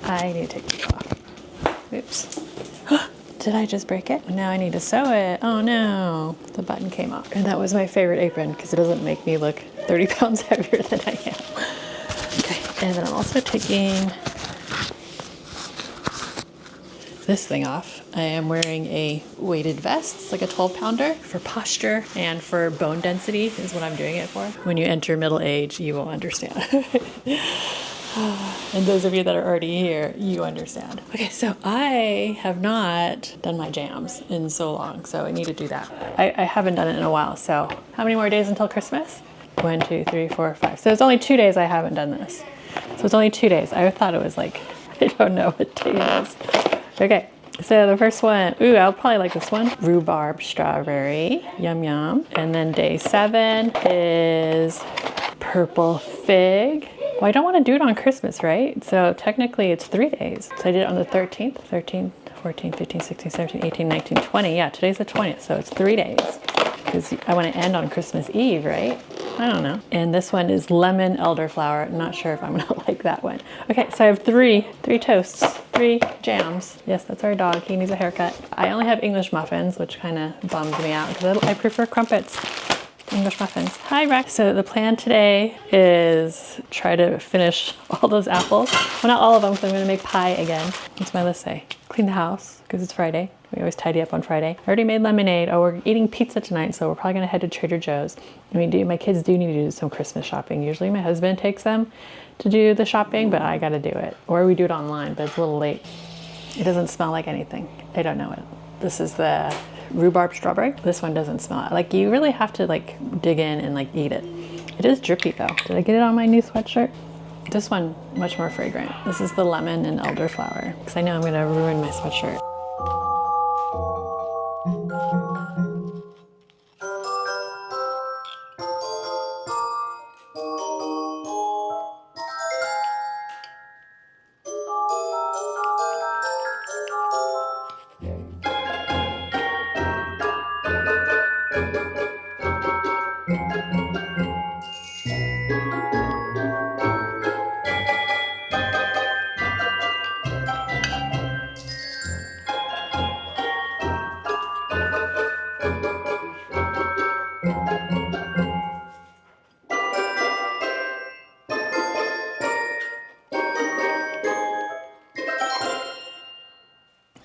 I need to take this off. Oops. Did I just break it? Now I need to sew it. Oh no, the button came off. And that was my favorite apron because it doesn't make me look 30 pounds heavier than I am. Okay, and then I'm also taking this thing off. I am wearing a weighted vest. It's like a 12-pounder for posture and for bone density is what I'm doing it for. When you enter middle age, you will understand. And those of you that are already here, you understand. Okay, so I have not done my jams in so long, so I need to do that. I haven't done it in a while, so how many more days until Christmas? 1, 2, 3, 4, 5. So it's only 2 days I haven't done this. So it's only 2 days. I thought it was like, I don't know what day it is. Okay, so the first one, ooh, I'll probably like this one. Rhubarb strawberry, yum yum. And then day 7 is purple fig. Well, I don't want to do it on Christmas, right? So technically it's 3 days. So I did it on the 13th, 13th, 14, 15, 16, 17, 18, 19, 20. Yeah, today's the 20th, so it's 3 days. Because I want to end on Christmas Eve, right? I don't know. And this one is lemon elderflower. I'm not sure if I'm gonna like that one. Okay, so I have three toasts, 3 jams. Yes, that's our dog. He needs a haircut. I only have English muffins, which kind of bums me out because I prefer crumpets. English muffins. Hi, Rex. So the plan today is try to finish all those apples. Well, not all of them, because I'm going to make pie again. What's my list say? Clean the house, because it's Friday. We always tidy up on Friday. I already made lemonade. Oh, we're eating pizza tonight, so we're probably going to head to Trader Joe's. I mean, my kids do need to do some Christmas shopping. Usually my husband takes them to do the shopping, but I got to do it. Or we do it online, but it's a little late. It doesn't smell like anything. I don't know it. This is the rhubarb strawberry. This one doesn't smell like, you really have to like dig in and like eat it. It is drippy though. Did I get it on my new sweatshirt? This one much more fragrant. This is the lemon and elderflower because I know I'm gonna ruin my sweatshirt.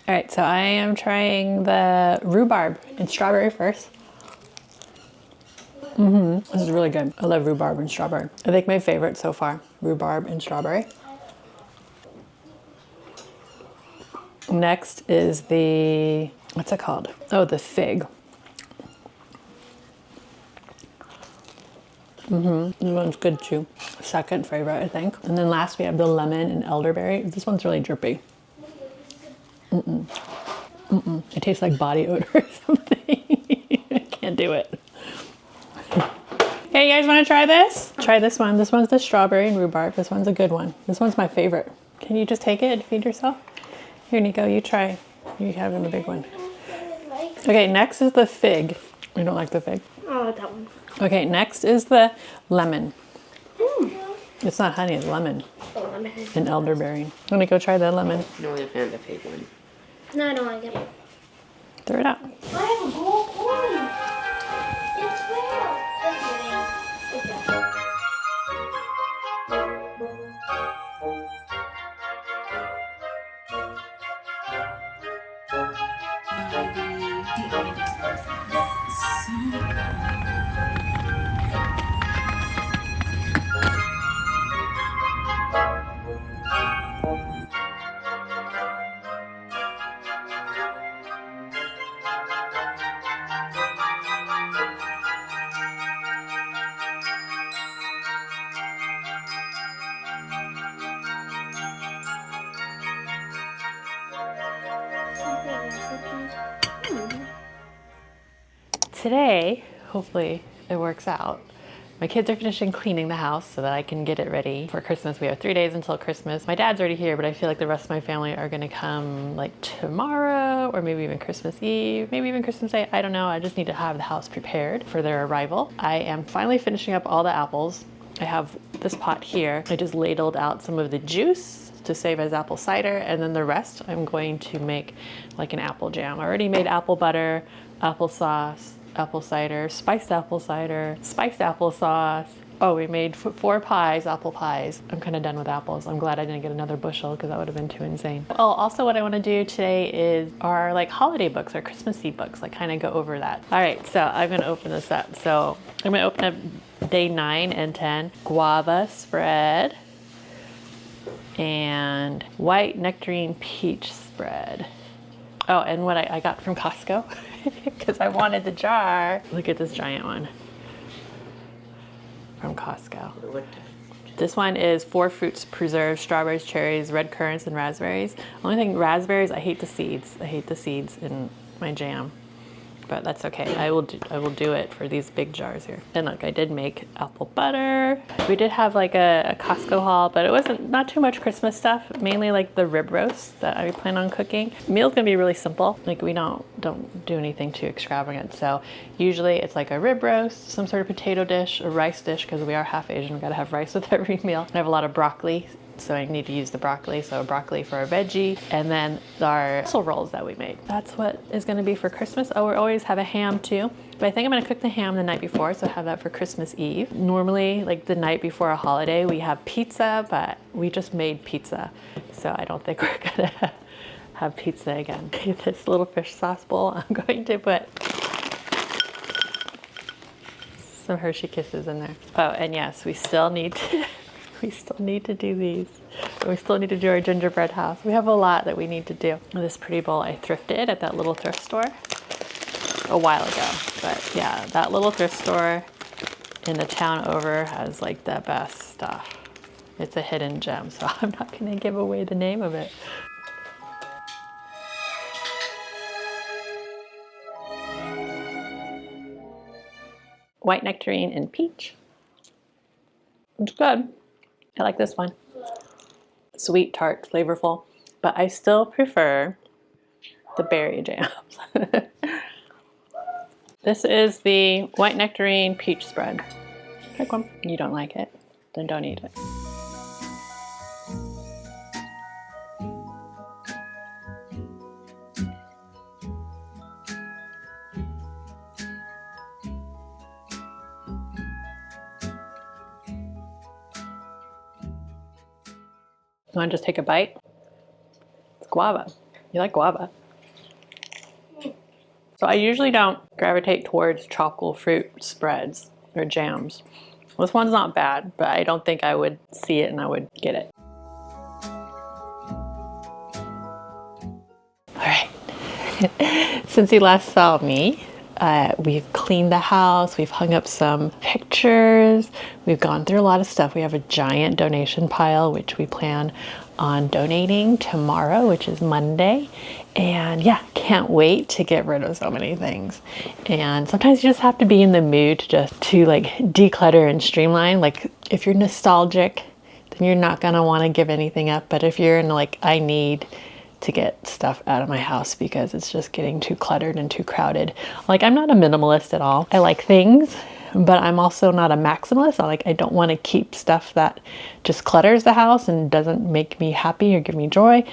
All right, so I am trying the rhubarb and strawberry first. This is really good. I love rhubarb and strawberry. I think my favorite so far, rhubarb and strawberry. Next is the, what's it called? Oh, the fig. This one's good too. Second favorite, I think. And then last we have the lemon and elderberry. This one's really drippy. It tastes like body odor or something. I can't do it. Hey, you guys want to try this? Try this one. This one's the strawberry and rhubarb. This one's a good one. This one's my favorite. Can you just take it and feed yourself? Here, Nico, you try. You have him a big one. Okay, next is the fig. You don't like the fig? Oh, that one. Okay, next is the lemon. It's not honey, it's lemon. Oh, lemon. And elderberry. Let me go try the lemon. No, I found the fake one. No, I don't like it. Throw it out. I have a gold coin. It's real. It's real. Today, hopefully it works out, My kids are finishing cleaning the house so that I can get it ready for Christmas. We have 3 days until Christmas. My dad's already here, but I feel like the rest of my family are gonna come like tomorrow or maybe even Christmas Eve, maybe even Christmas Day. I don't know. I just need to have the house prepared for their arrival. I am finally finishing up all the apples. I have this pot here. I just ladled out some of the juice to save as apple cider, and then the rest I'm going to make like an apple jam. I already made apple butter, applesauce, apple cider, spiced apple sauce. Oh, we made 4 pies, apple pies. I'm kind of done with apples. I'm glad I didn't get another bushel because that would have been too insane. Oh, also what I want to do today is our like holiday books, our Christmassy books, like kind of go over that. All right, so I'm going to open this up. So I'm going to open up day 9 and 10, guava spread and white nectarine peach spread. Oh, and what I got from Costco because I wanted the jar. Look at this giant one from Costco. This one is 4 fruits preserved, strawberries, cherries, red currants, and raspberries. Only thing, raspberries, I hate the seeds. I hate the seeds in my jam. But that's okay. I will do it for these big jars here. And look, I did make apple butter. We did have like a Costco haul, but it wasn't not too much Christmas stuff. Mainly like the rib roast that I plan on cooking. Meal's gonna be really simple. Like we don't do anything too extravagant. So usually it's like a rib roast, some sort of potato dish, a rice dish because we are half Asian. We gotta have rice with every meal. I have a lot of broccoli, so I need to use the broccoli. So broccoli for our veggie, and then our pretzel rolls that we made. That's what is gonna be for Christmas. Oh, we always have a ham too, but I think I'm gonna cook the ham the night before, so have that for Christmas Eve. Normally, like the night before a holiday, we have pizza, but we just made pizza, so I don't think we're gonna have pizza again. This little fish sauce bowl, I'm going to put some Hershey Kisses in there. Oh, and yes, we still need to do these. We still need to do our gingerbread house. We have a lot that we need to do. This pretty bowl I thrifted at that little thrift store a while ago. But yeah, that little thrift store in the town over has like the best stuff. It's a hidden gem, so I'm not gonna give away the name of it. White nectarine and peach. It's good. I like this one. Sweet, tart, flavorful, but I still prefer the berry jams. This is the white nectarine peach spread. Pick one. You don't like it, then don't eat it. You want to just take a bite? It's guava. You like guava? So I usually don't gravitate towards tropical fruit spreads or jams. This one's not bad, but I don't think I would see it and I would get it. All right. Since you last saw me, we've cleaned the house, we've hung up some pictures, we've gone through a lot of stuff. We have a giant donation pile, which we plan on donating tomorrow, which is Monday. And yeah, can't wait to get rid of so many things. And sometimes you just have to be in the mood to like declutter and streamline. Like if you're nostalgic, then you're not gonna wanna give anything up. But if you're in like, I need to get stuff out of my house because it's just getting too cluttered and too crowded. Like I'm not a minimalist at all. I like things, but I'm also not a maximalist. I don't want to keep stuff that just clutters the house and doesn't make me happy or give me joy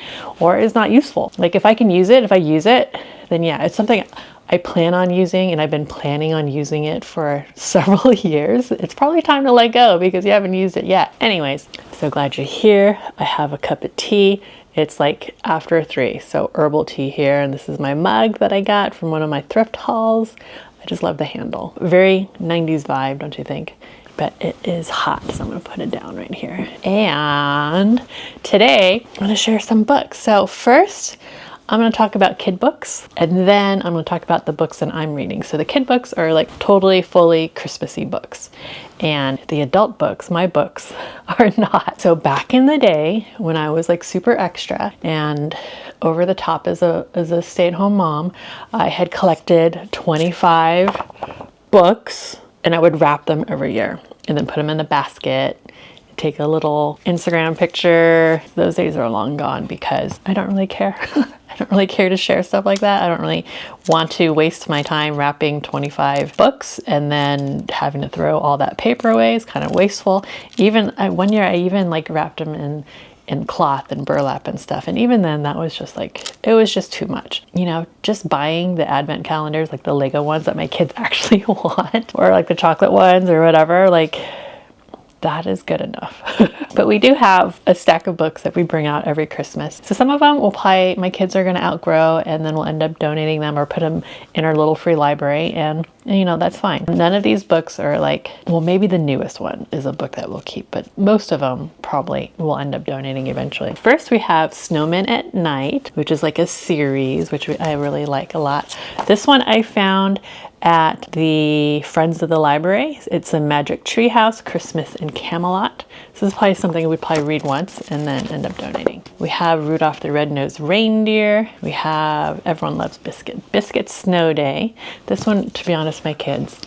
or is not useful. Like if I can use it, if I use it, then yeah, it's something I plan on using and I've been planning on using it for several years. It's probably time to let go because you haven't used it yet. Anyways, so glad you're here. I have a cup of tea. It's like after 3, so herbal tea here. And this is my mug that I got from one of my thrift hauls. I just love the handle. Very 90s vibe, don't you think? But it is hot, so I'm gonna put it down right here. And today, I'm gonna share some books. So first, I'm gonna talk about kid books, and then I'm gonna talk about the books that I'm reading. So the kid books are like totally, fully Christmassy books. And the adult books, my books, are not. So back in the day, when I was like super extra and over the top as a stay-at-home mom, I had collected 25 books and I would wrap them every year. and then put them in the basket. Take a little Instagram picture. Those days are long gone because I don't really care. I don't really care to share stuff like that. I don't really want to waste my time wrapping 25 books and then having to throw all that paper away. It's kind of wasteful. Even one year I even like wrapped them in cloth and burlap and stuff. And even then that was just like, it was just too much. You know, just buying the advent calendars, like the Lego ones that my kids actually want, or like the chocolate ones or whatever, like that is good enough. But we do have a stack of books that we bring out every Christmas. So some of them will probably, my kids are going to outgrow, and then we'll end up donating them or put them in our little free library. And you know, that's fine. None of these books are like, well, maybe the newest one is a book that we'll keep, but most of them probably will end up donating eventually. First, we have Snowmen at Night, which is like a series, which I really like a lot. This one I found at the Friends of the Library. It's a Magic Treehouse, Christmas in Camelot. So this is probably something we'd probably read once and then end up donating. We have Rudolph the Red-Nosed Reindeer. We have Everyone Loves Biscuit. Biscuit Snow Day. This one, to be honest, my kids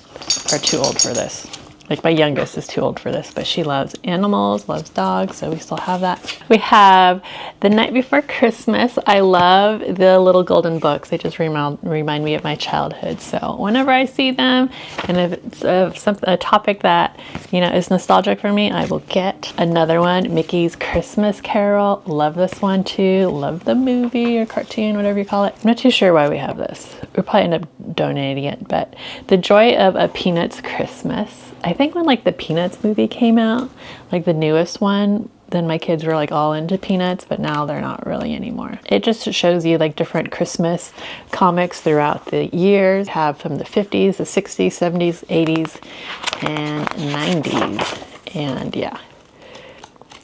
are too old for this. Like my youngest is too old for this, but she loves animals, loves dogs, so we still have that. We have The Night Before Christmas. I love the little golden books. They just remind me of my childhood. So whenever I see them, and if it's a topic that, you know, is nostalgic for me, I will get another one. Mickey's Christmas Carol. Love this one too. Love the movie or cartoon, whatever you call it. I'm not too sure why we have this. We'll probably end up donating it, but The Joy of a Peanuts Christmas. I think when like the Peanuts movie came out, like the newest one, then my kids were like all into Peanuts, but now they're not really anymore. It just shows you like different Christmas comics throughout the years. Have from the 50s, the 60s, 70s, 80s, and 90s. And yeah,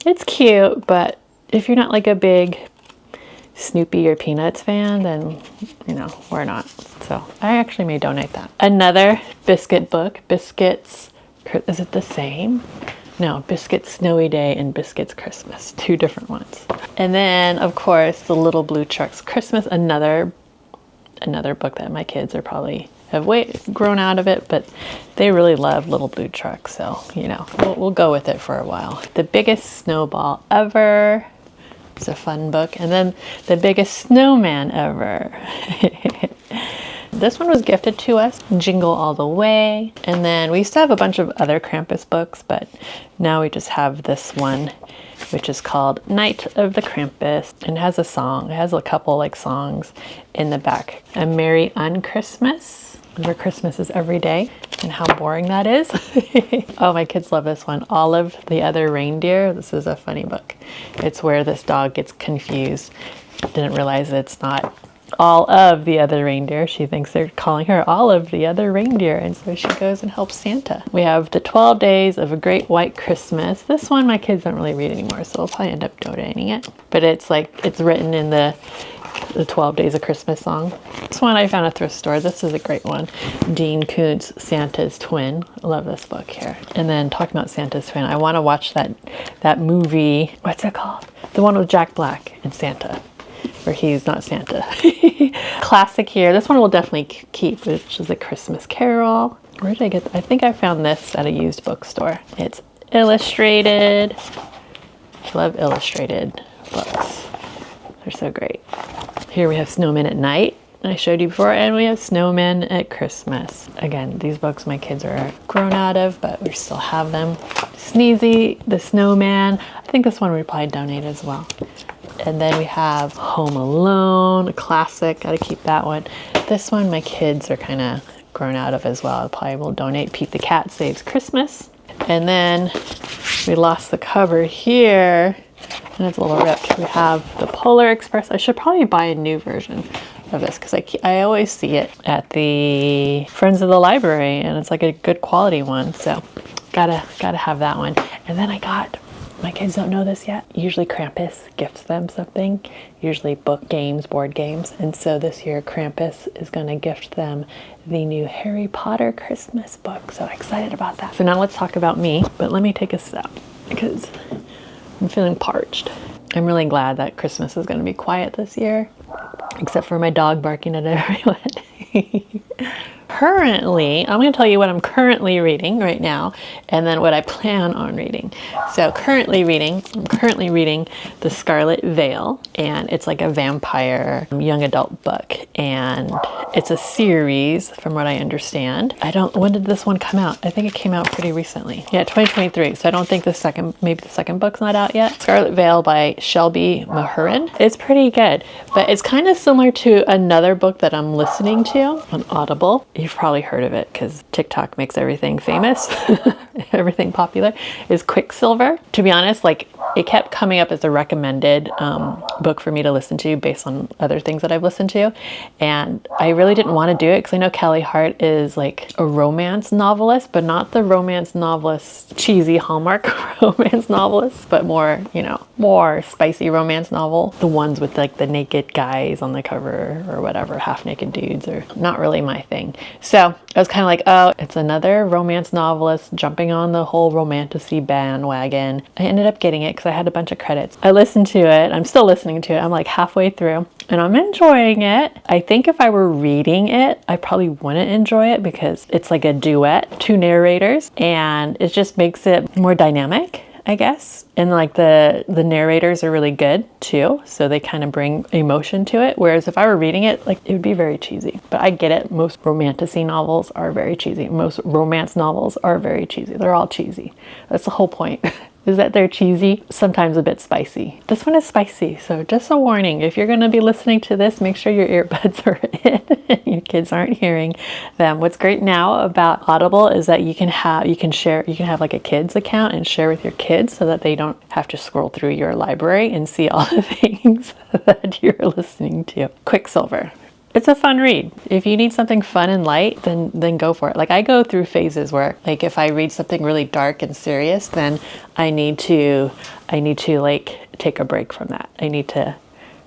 it's cute, but if you're not like a big Snoopy or Peanuts fan, then, you know, we're not. So I actually may donate that. Another biscuit book, Biscuits. Is it the same? No, Biscuits Snowy Day and Biscuits Christmas. Two different ones. And then, of course, The Little Blue Truck's Christmas. Another book that my kids are probably have grown out of it, but they really love Little Blue Truck. So, you know, we'll go with it for a while. The Biggest Snowball Ever. It's a fun book. And then The Biggest Snowman Ever. This one was gifted to us, Jingle All the Way. And then we used to have a bunch of other Krampus books, but now we just have this one, which is called Night of the Krampus, and it has a song. It has a couple like songs in the back. A Merry Unchristmas, where Christmas is every day, and how boring that is. Oh, my kids love this one. Olive the Other Reindeer. This is a funny book. It's where this dog gets confused. Didn't realize it's not all of the other reindeer. She thinks they're calling her Olive the Other Reindeer, and so she goes and helps Santa. We have The 12 Days of a Great White Christmas. This one my kids don't really read anymore, so we'll probably end up donating it. But it's like, it's written in the 12 Days of Christmas song. This one I found at a thrift store. This is a great one. Dean Koontz, Santa's Twin. I love this book here. And then talking about Santa's Twin, I want to watch that movie. What's it called? The one with Jack Black and Santa, where he's not Santa. Classic here. This one we'll definitely keep, which is A Christmas Carol. Where did I get? I think I found this at a used bookstore. It's illustrated. I love illustrated books. They're so great. Here we have Snowmen at Night, I showed you before, and we have Snowmen at Christmas. Again, these books my kids are grown out of, but we still have them. Sneezy, the Snowman. I think this one we probably donate as well. And then we have Home Alone, a classic. Gotta keep that one. This one my kids are kind of grown out of as well. I probably will donate Pete the Cat Saves Christmas. And then we lost the cover here, and it's a little ripped. We have the Polar Express. I should probably buy a new version of this because I always see it at the Friends of the Library, and it's like a good quality one. So gotta have that one. And then I got, my kids don't know this yet, usually Krampus gifts them something, usually book games, board games. And so this year Krampus is going to gift them the new Harry Potter Christmas book. So excited about that. So now let's talk about me, but let me take a sip because I'm feeling parched. I'm really glad that Christmas is going to be quiet this year, except for my dog barking at everyone. currently, I'm going to tell you what I'm currently reading right now and then what I plan on reading. So I'm currently reading The Scarlet Veil, and it's like a vampire young adult book, and it's a series from what I understand. When did this one come out? I think it came out pretty recently. Yeah, 2023. So I don't think maybe the second book's not out yet. Scarlet Veil by Shelby Mahurin. It's pretty good, but it's kind of similar to another book that I'm listening to on Audible. You've probably heard of it because TikTok makes everything famous, everything popular, is Quicksilver. To be honest, like it kept coming up as a recommended book for me to listen to based on other things that I've listened to. And I really didn't want to do it because I know Kelly Hart is like a romance novelist, but not the romance novelist, cheesy Hallmark romance novelist, but more, more spicy romance novel. The ones with like the naked guys on the cover or whatever, half naked dudes, are not really my thing. So I was kind of like, oh, it's another romance novelist jumping on the whole romantasy bandwagon. I ended up getting it because I had a bunch of credits. I listened to it. I'm still listening to it. I'm like halfway through and I'm enjoying it. I think if I were reading it, I probably wouldn't enjoy it because it's like a duet, two narrators, and it just makes it more dynamic, I guess. And like the narrators are really good too, so they kind of bring emotion to it. Whereas if I were reading it, like it would be very cheesy. But I get it. Most romantasy novels are very cheesy. Most romance novels are very cheesy. They're all cheesy. That's the whole point. Is that they're cheesy, sometimes a bit spicy. This one is spicy, so just a warning. If you're gonna be listening to this, make sure your earbuds are in and your kids aren't hearing them. What's great now about Audible is that you can have like a kids account and share with your kids so that they don't have to scroll through your library and see all the things that you're listening to. Quicksilver. It's a fun read. If you need something fun and light, then go for it. Like I go through phases where like if I read something really dark and serious, then I need to like take a break from that. I need to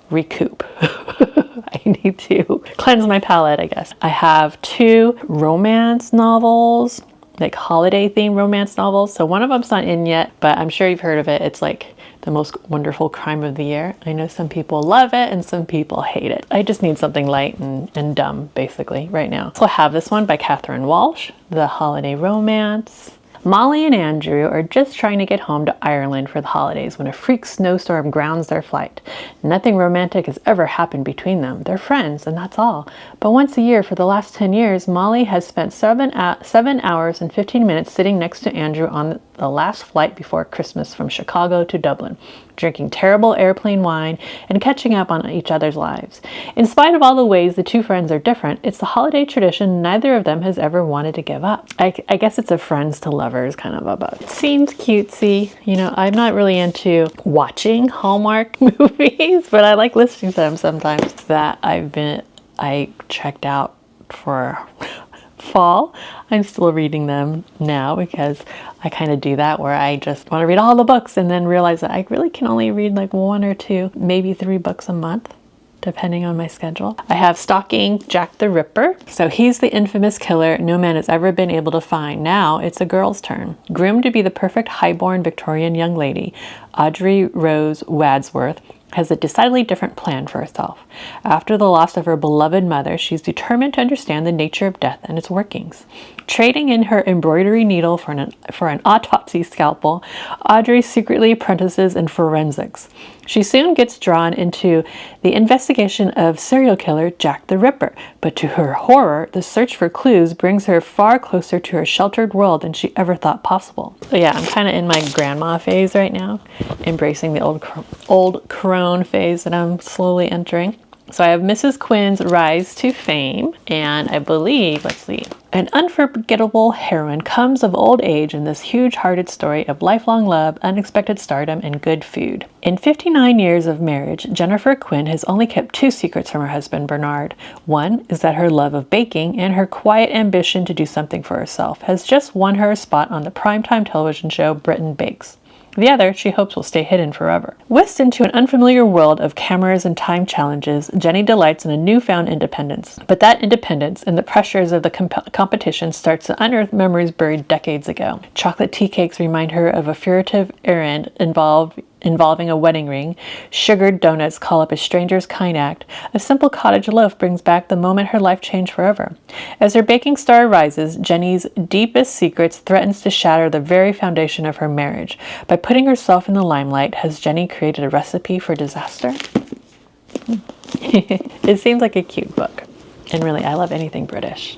recoup. I need to cleanse my palate, I guess. I have 2 romance novels, like holiday themed romance novels. So one of them's not in yet, but I'm sure you've heard of it. It's like The Most Wonderful Crime of the Year. I know some people love it and some people hate it. I just need something light and dumb, basically, right now. So I have this one by Catherine Walsh, The Holiday Romance. Molly and Andrew are just trying to get home to Ireland for the holidays when a freak snowstorm grounds their flight. Nothing romantic has ever happened between them. They're friends, and that's all. But once a year for the last 10 years, Molly has spent 7 hours and 15 minutes sitting next to Andrew on the last flight before Christmas from Chicago to Dublin, drinking terrible airplane wine and catching up on each other's lives. In spite of all the ways the two friends are different, it's the holiday tradition neither of them has ever wanted to give up. I guess it's a friends to lovers kind of a book. It seems cutesy. I'm not really into watching Hallmark movies, but I like listening to them sometimes. That I checked out for fall. I'm still reading them now because I kind of do that where I just want to read all the books and then realize that I really can only read like 1 or 2, maybe 3 books a month, depending on my schedule. I have stalking Jack the Ripper. So he's the infamous killer no man has ever been able to find. Now it's a girl's turn. Groomed to be the perfect highborn Victorian young lady, Audrey Rose Wadsworth has a decidedly different plan for herself. After the loss of her beloved mother, she's determined to understand the nature of death and its workings. Trading in her embroidery needle for an autopsy scalpel, Audrey secretly apprentices in forensics. She soon gets drawn into the investigation of serial killer Jack the Ripper, but to her horror, the search for clues brings her far closer to her sheltered world than she ever thought possible. So yeah, I'm kind of in my grandma phase right now, embracing the old crone phase that I'm slowly entering. So I have Mrs. Quinn's Rise to Fame, and I believe, let's see, an unforgettable heroine comes of old age in this huge-hearted story of lifelong love, unexpected stardom, and good food. In 59 years of marriage, Jennifer Quinn has only kept 2 secrets from her husband, Bernard. One is that her love of baking and her quiet ambition to do something for herself has just won her a spot on the primetime television show Britain Bakes. The other, she hopes, will stay hidden forever. Whisked into an unfamiliar world of cameras and time challenges, Jenny delights in a newfound independence. But that independence and the pressures of the competition starts to unearth memories buried decades ago. Chocolate tea cakes remind her of a furtive errand involved involving a wedding ring, sugared donuts call up a stranger's kind act, a simple cottage loaf brings back the moment her life changed forever. As her baking star rises, Jenny's deepest secrets threatens to shatter the very foundation of her marriage. By putting herself in the limelight, has Jenny created a recipe for disaster? It seems like a cute book. And really, I love anything British.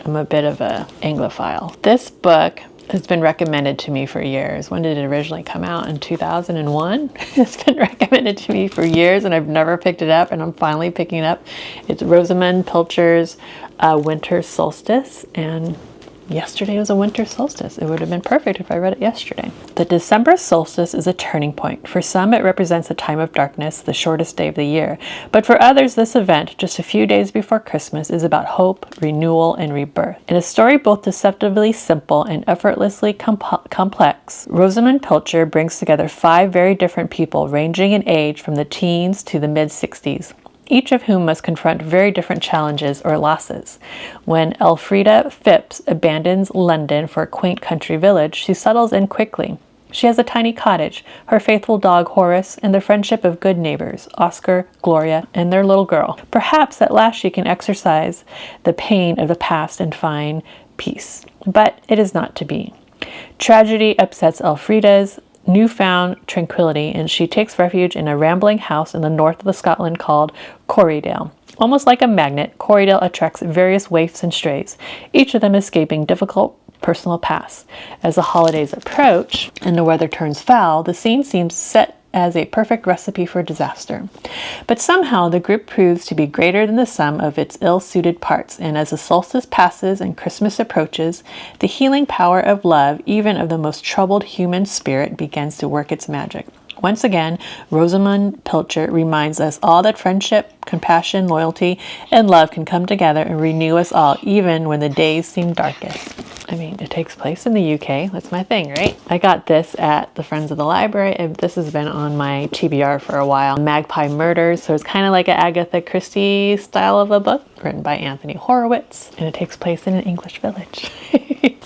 I'm a bit of a Anglophile. This book has been recommended to me for years. When did it originally come out? In 2001? It's been recommended to me for years and I've never picked it up, and I'm finally picking it up. It's Rosamund Pilcher's Winter Solstice, and yesterday was a winter solstice. It would have been perfect if I read it yesterday. The December solstice is a turning point. For some, it represents a time of darkness, the shortest day of the year. But for others, this event, just a few days before Christmas, is about hope, renewal, and rebirth. In a story both deceptively simple and effortlessly complex, Rosamund Pilcher brings together 5 very different people, ranging in age from the teens to the mid-60s. Each of whom must confront very different challenges or losses. When Elfrida Phipps abandons London for a quaint country village, she settles in quickly. She has a tiny cottage, her faithful dog Horace, and the friendship of good neighbors, Oscar, Gloria, and their little girl. Perhaps at last she can exorcise the pain of the past and find peace. But it is not to be. Tragedy upsets Elfrida's newfound tranquility, and she takes refuge in a rambling house in the north of Scotland called Corriedale. Almost like a magnet, Corriedale attracts various waifs and strays, each of them escaping difficult personal pasts. As the holidays approach and the weather turns foul, the scene seems set as a perfect recipe for disaster. But somehow the group proves to be greater than the sum of its ill-suited parts, and as the solstice passes and Christmas approaches, the healing power of love, even of the most troubled human spirit, begins to work its magic. Once again, Rosamund Pilcher reminds us all that friendship, compassion, loyalty, and love can come together and renew us all, even when the days seem darkest. I mean, it takes place in the UK. That's my thing, right? I got this at the Friends of the Library. This has been on my TBR for a while. Magpie Murders. So it's kind of like an Agatha Christie style of a book, written by Anthony Horowitz. And it takes place in an English village.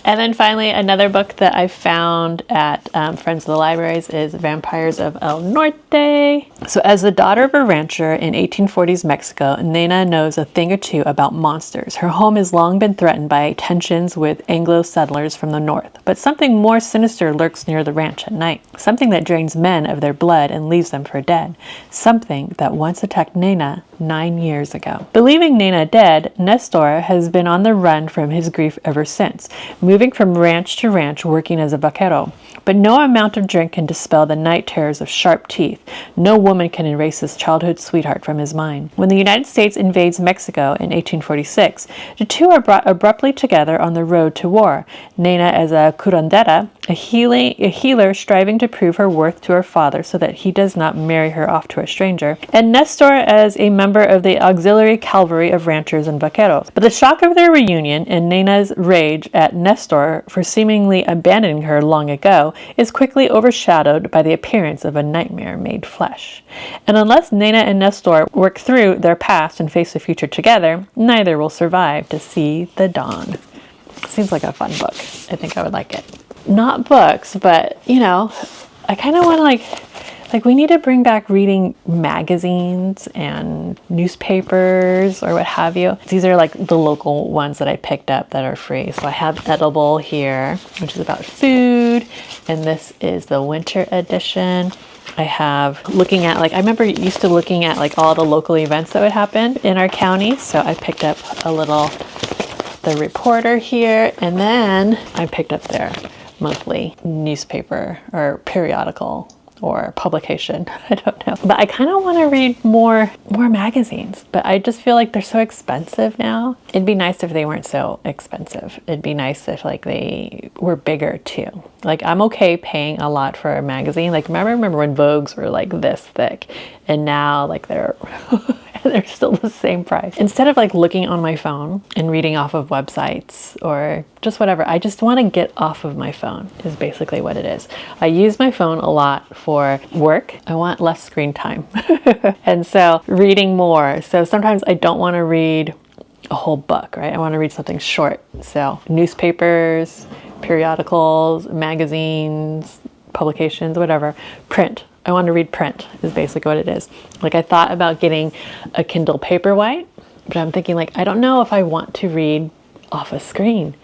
And then finally, another book that I found at Friends of the Libraries is Vampires of El Norte. So as the daughter of a rancher in 1840s Mexico, Nena knows a thing or two about monsters. Her home has long been threatened by tensions with Anglo settlers from the north. But something more sinister lurks near the ranch at night. Something that drains men of their blood and leaves them for dead. Something that once attacked Nena 9 years ago. Believing Nena dead, Nestor has been on the run from his grief ever since, moving from ranch to ranch working as a vaquero. But no amount of drink can dispel the night terrors of sharp teeth. No woman can erase his childhood sweetheart from his mind. When the United States invades Mexico in 1846, the two are brought abruptly together on the road to war. Nena as a curandera, a healer striving to prove her worth to her father so that he does not marry her off to a stranger, and Nestor as a member of the auxiliary cavalry of ranchers and vaqueros. But the shock of their reunion and Nena's rage at Nestor for seemingly abandoning her long ago is quickly overshadowed by the appearance of a nightmare made flesh. And unless Nena and Nestor work through their past and face the future together, neither will survive to see the dawn. Seems like a fun book. I think I would like it. Not books, but, you know, I kind of want to like we need to bring back reading magazines and newspapers or what have you. These are like the local ones that I picked up that are free. So I have Edible here, which is about food, and this is the winter edition. I have looking at I remember used to looking at all the local events that would happen in our county. So I picked up a little The Reporter here, and then I picked up their monthly newspaper or periodical or publication. I don't know. But I kind of want to read more magazines, but I just feel like they're so expensive now. It'd be nice if they weren't so expensive. It'd be nice if they were bigger too. I'm okay paying a lot for a magazine. Remember when Vogues were this thick, and now they're they're still the same price. Instead of looking on my phone and reading off of websites or just whatever, I just want to get off of my phone is basically what it is. I use my phone a lot for work. I want less screen time. And so reading more. So sometimes I don't want to read a whole book, right? I want to read something short. So newspapers, periodicals, magazines, publications, whatever, print. I want to read print is basically what it is. Like I thought about getting a Kindle Paperwhite, but I'm thinking like, I don't know if I want to read off a screen.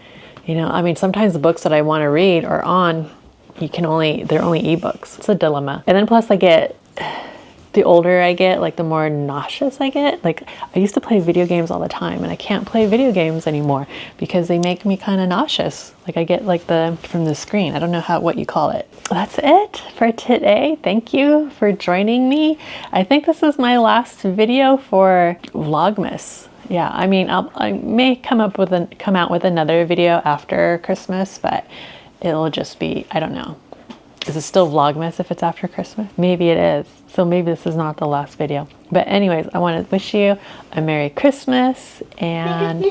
You know, I mean, sometimes the books that I want to read are on, they're only ebooks. It's a dilemma. And then plus the older I get, like the more nauseous I get. Like I used to play video games all the time and I can't play video games anymore because they make me kind of nauseous. Like I get like from the screen. I don't know what you call it. That's it for today. Thank you for joining me. I think this is my last video for Vlogmas. Yeah, I mean, I may come out with another video after Christmas, but it'll just be, I don't know. Is it still Vlogmas if it's after Christmas? Maybe it is. So maybe this is not the last video. But anyways, I want to wish you a Merry Christmas and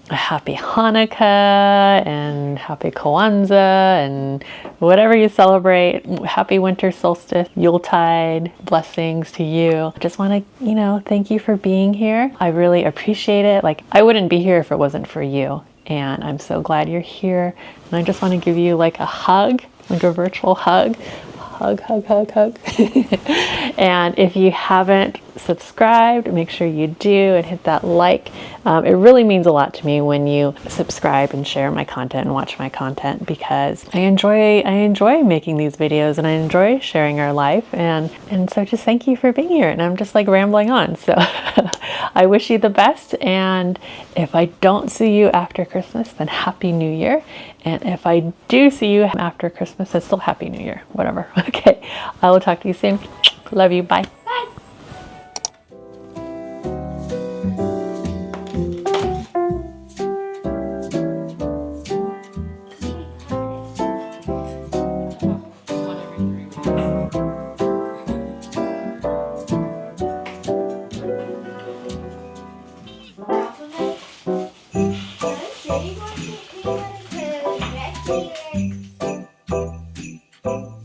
a Happy Hanukkah and Happy Kwanzaa and whatever you celebrate. Happy Winter Solstice, Yuletide, blessings to you. I just want to, thank you for being here. I really appreciate it. Like I wouldn't be here if it wasn't for you. And I'm so glad you're here. And I just want to give you like a hug, like a virtual hug. Hug, hug, hug, hug. And if you haven't subscribed, make sure you do and hit that like. It really means a lot to me when you subscribe and share my content and watch my content because I enjoy making these videos and I enjoy sharing our life and so just thank you for being here. And I'm just like rambling on. So I wish you the best, and if I don't see you after Christmas, then Happy New Year. And if I do see you after Christmas, then still Happy New Year, whatever. Okay, I will talk to you soon. Love you, bye. Bye. Thank you.